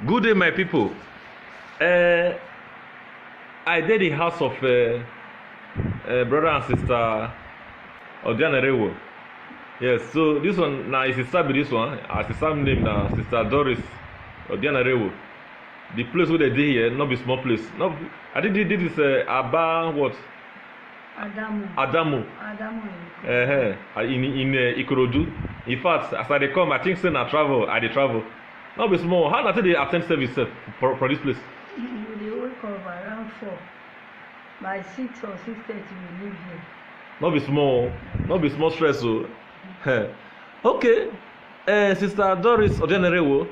Good day, my people. I did the house of brother and sister Odianerewo. Yes, so this one now is sister be this one. Our sister name now Sister Doris Odianerewo. The place where they did here, not be small place. No, I did this Aba what? Adamu. In Ikorodu. In fact, as I dey come, I think say na travel. I dey travel. Not be small. How na they attend service for this place? We wake up around 4. By 6 or 6:30 we leave here. Not be small. Not be small stress. So, okay. Sister Doris Odianerewo,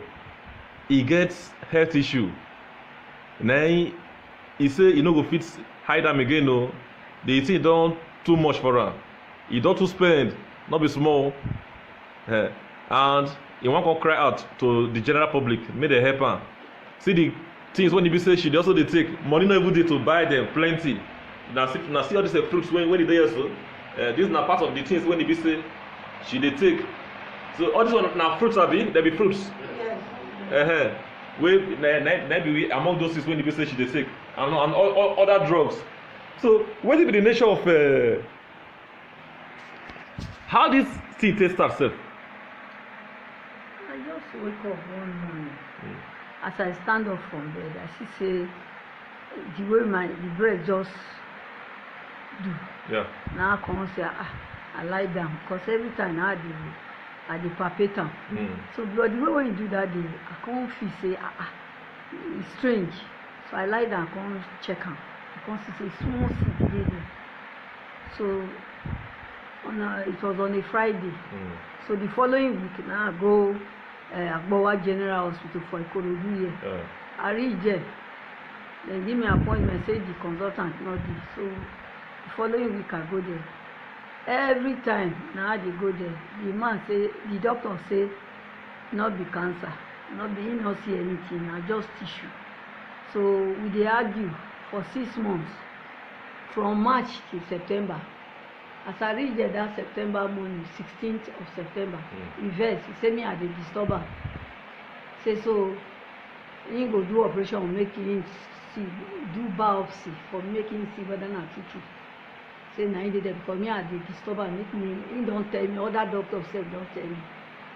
he gets health issue. Now he say he no go fit hide am again. No, the thing don too much for am. He don too spend. Not be small. And he wan come cry out to the general public make dem help am. See the things when he be say she dey also dey take money no even dey to buy them plenty. Na see all these fruits when e dey here so. This na part of the things when he be say she dey take. So all this one na fruits abi? There be fruits. Yes. Wey na be among those things when he be say she dey take and all other drugs. So wetin be the nature of how this thing take start sef? I just wake up one morning. As I stand up from bed, I see say the way the bread just do. Yeah. Now I come say I lie down because every time I dey palpate am. So but the way when you do that day, I come feel say it's strange. So I lie down, come check am. I come see say small seed dey there. So it was on a Friday. So the following week now I go Agbowa General Hospital for Ikorodu here. I reach there. They give me appointment, say the consultant not there. So the following week I go there. Every time now they go there, the doctor say not be cancer, he not see anything, na just tissue. So we dey argue for 6 months, from March to September. As I reach there that September morning, 16th of September, he vex, he say me I dey disturb am. Say so he go do operation, make him see, do biopsy for make him see whether na true. Say na he dey there because me I dey disturb am, make me, he don tell me, other doctors sef don tell me,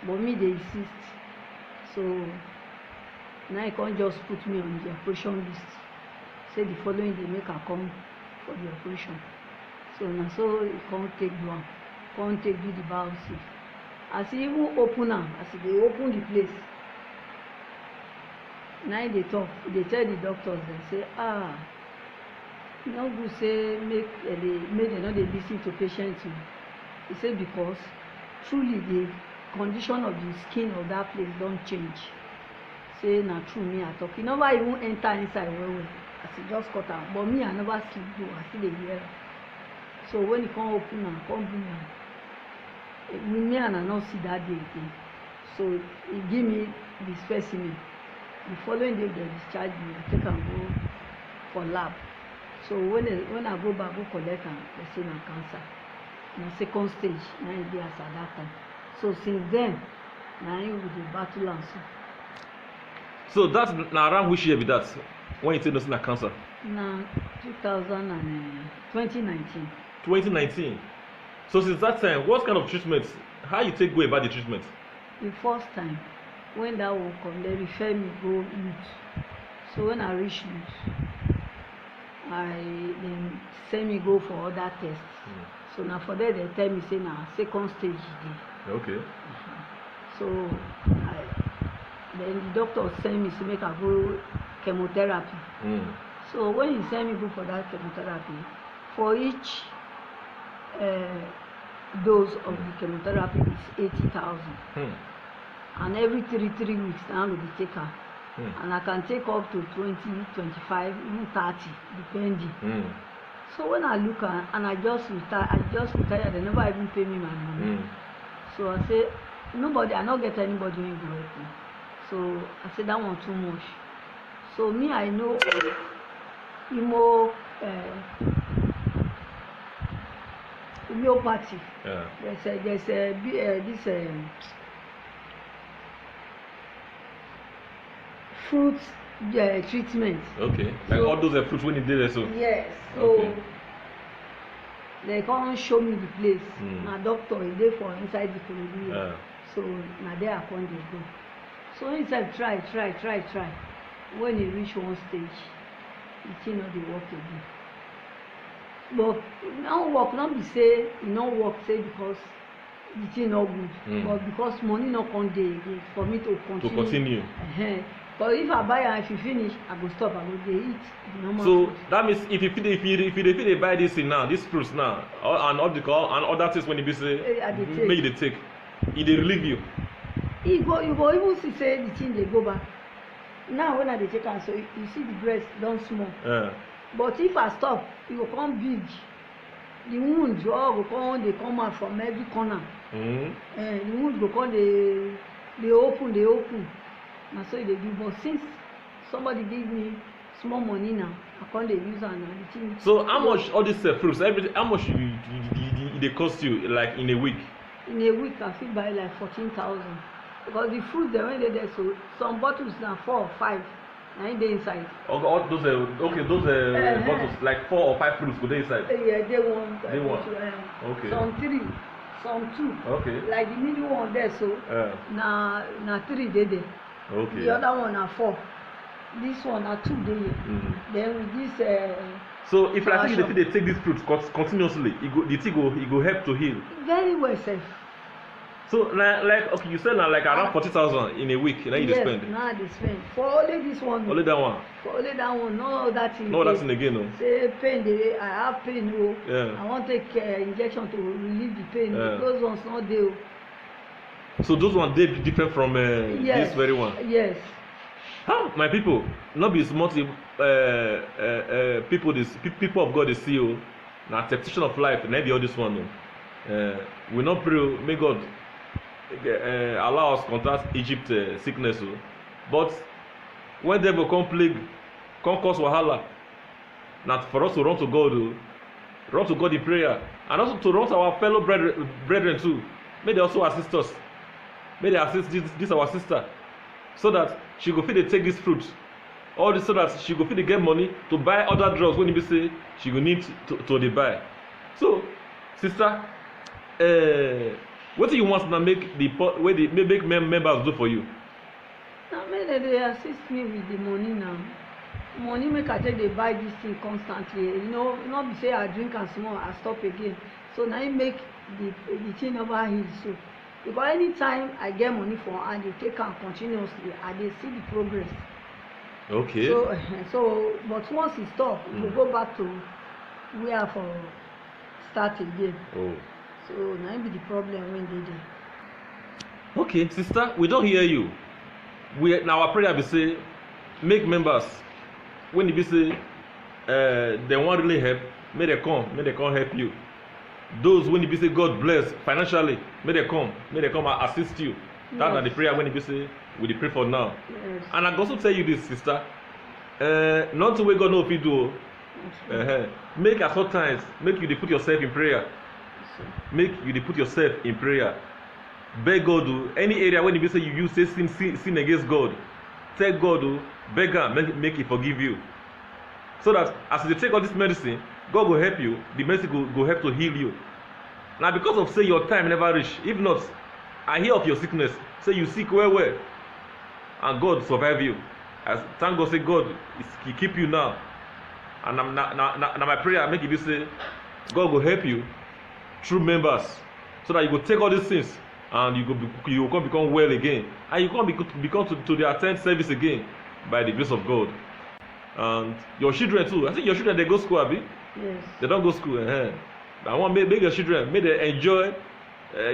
but me dey insist. So now he can't just put me on the operation list. Say the following day make I come for the operation. So now so he can't take one, can't take do the biopsy. As he even open am, as they open the place, now they talk, they tell the doctors, they say no good say make dem no dey lis ten to patients. He say because truly the condition of the skin of that place don change. Say na true, me I talk. He never even enter inside well as he just cut am. But me I never sleep though, I still dey hear am. So when he come open am, come bring am, with me and I not see that day again. So he give me the specimen. The following day they discharge me, I take am go for lab. So when I go back go collect am, they say na cancer. Na second stage, na it dey as at that time. So since then, na him we dey battle am so. So that's na around which year be that when you say no say na cancer? Na 2019. 2019. So since that time, what kind of treatment? How you take go about the treatment? The first time when that one come, they refer me go Lute. So when I reach Lute, then send me go for other tests. So now for that they tell me say na second stage dey. Okay. So then the doctor send me say make I go chemotherapy. So when he send me go for that chemotherapy, for each dose of the chemotherapy is 80,000. And every 3 weeks now we dey take am. And I can take up to 20, 25, even 30, depending. So when I look at and I just retired, they never even pay me my money. So I say, nobody, I not get anybody who go help me. So I said that one too much. So me, I know homeopathy. Yeah. There's this fruit treatment. Okay. Like So- all those fruits when you did it so. Yes, so Okay. they come show me the place. Mm. Na doctor e dey for inside the Ikorodu. Uh, So na there I come dey go. So himself try. When e reach one stage, the thing no dey work again. But now work no be say e no work say because the thing no good, Mm. but because money no come dey again for me to continue. to continue. But if I buy am, if e finish, I go stop. I go dey eat the normal So food. that means if you dey buy this thing now, this fruits now, and other things when you be say I dey take. make you dey take, e dey relieve you. You go even see say the thing dey go back. Now when I dey take am so you see the breast don small. But if I stop, e go come big. The wound all go come dey come out from every corner. Mm. The wound go come dey open. Na so e dey do. But since somebody give me small money now, I come dey use am na the thing. So how much all these fruits, everything, how much e dey cost you like in a week? In a week I fit buy like 14,000 because the fruit dem wey dey there so some bottles na 4 or 5 na im dey inside. All those those bottles like 4 or 5 fruits go dey inside. Yeah, day one. Day one. Okay. Some 3, some 2. Okay. Like the middle one there so na 3 dey there. Okay. The other one na 4. This one na 2 dey here. Mm. Then with this So if like you Fashion. dey take this fruit continuously, the thing go help to heal. very well sef. So na like okay, you said na like around 40,000 in a week, na you dey Yes, spend. na I dey spend for only this one. Only that one. For only that one, no other thing. No other thing again, no. Say pain dey, I have pain o. Yeah. I wan take injection to relieve the pain. Yeah. Those ones no dey o. So those one dey different from Yes. this very one. Yes. How my people, not be small people of God dey see o. Na temptation of life, na be all this one o. We no pray o, may God allow us contract Egypt sickness o. But when devil come plague, come cause wahala, na for us to run to God o. Run to God in prayer, and also to run to our fellow brethren too. May they also assist us. May they assist this our sister, so that she go fit dey take this fruit. All this so that she go fit dey get money to buy other drugs when e be say she go need to dey buy. So sister, wetin you want na make make members do for you? Na make dem dey assist me with the money now. Money make I take dey buy this thing constantly. You know, no be say I drink am small, I stop again. So na im make the thing never heal so. Because anytime I get money for hand, dey take am continuously, I dey see the progress. Okay. So but once e stop, e go go back to where I for start again. Oh. So na im be the problem wey dey there. Okay, sister, we don hear you. Na our prayer be say make members when e be say dem wan really help, make dem come help you. Those when e be say God bless financially, make dem come assist you. That na the prayer when e be say we dey pray for now. Yes. And I go also tell you this, sister, nothing wey God no fit do o. Make at all times make you dey put yourself in prayer. Make you dey put yourself in prayer. Beg God o, any area when e be say you use say sin against God, tell God o, beg am make he forgive you, so that as you dey take all this medicine, God go help you. The medicine go help to heal you. Na because of say your time never reach. If not, I hear of your sickness, say you sick well and God survive you. As thank God say God he keep you now, and na my prayer make e be say God go help you through members, so that you go take all these things and you go come become well again, and you come become to the attend service again by the grace of God. And your children too, I think your children dey go school abi? Yes. They don go school. I want make your children make dem enjoy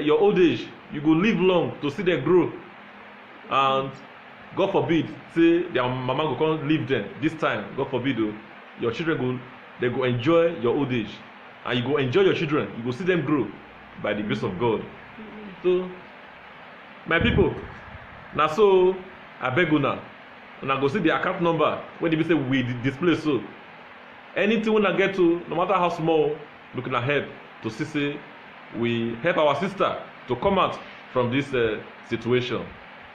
your old age. You go live long to see them grow, and God forbid say their mama go come leave them this time. God forbid o, your children go enjoy your old age, and you go enjoy your children. You go see them grow by the grace of God. So my people, na so abeg una go see the account number wey dey be say we display so. Anything una get to, no matter how small, look una help to see say we help our sister to come out from this situation.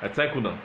I thank una.